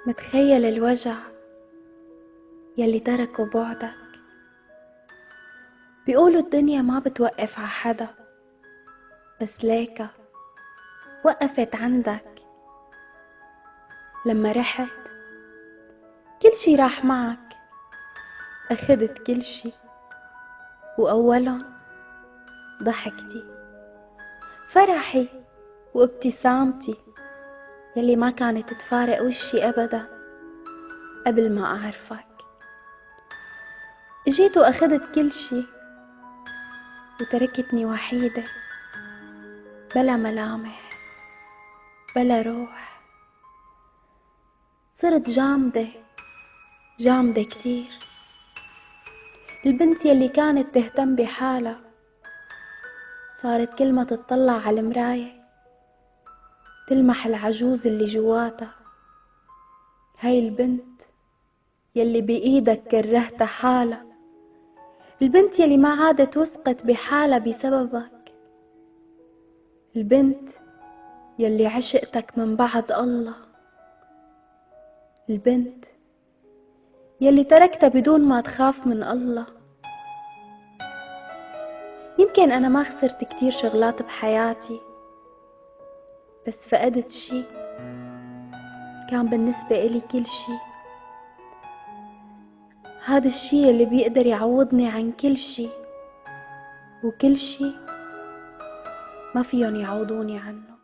متخيل الوجع يلي تركه بعدك. بيقولوا الدنيا ما بتوقف ع حدا، بس ليكا وقفت عندك. لما رحت كل شي راح معك، أخدت كل شي، وأولا ضحكتي، فرحي وابتسامتي يلي ما كانت تفارق وشي أبدا قبل ما أعرفك. اجيت وأخدت كل شي وتركتني وحيدة، بلا ملامح بلا روح. صرت جامدة جامدة كتير. البنت يلي كانت تهتم بحالها صارت كل ما تطلع على المراية تلمح العجوز اللي جواتها. هاي البنت يلي بإيدك كرهتها حالها، البنت يلي ما عادت وثقت بحالها بسببك، البنت يلي عشقتك من بعد الله، البنت يلي تركتها بدون ما تخاف من الله. يمكن أنا ما خسرت كتير شغلات بحياتي، بس فقدت شي كان بالنسبة إلي كل شي. هذا الشي اللي بيقدر يعوضني عن كل شي، وكل شي ما فيهم يعوضوني عنه.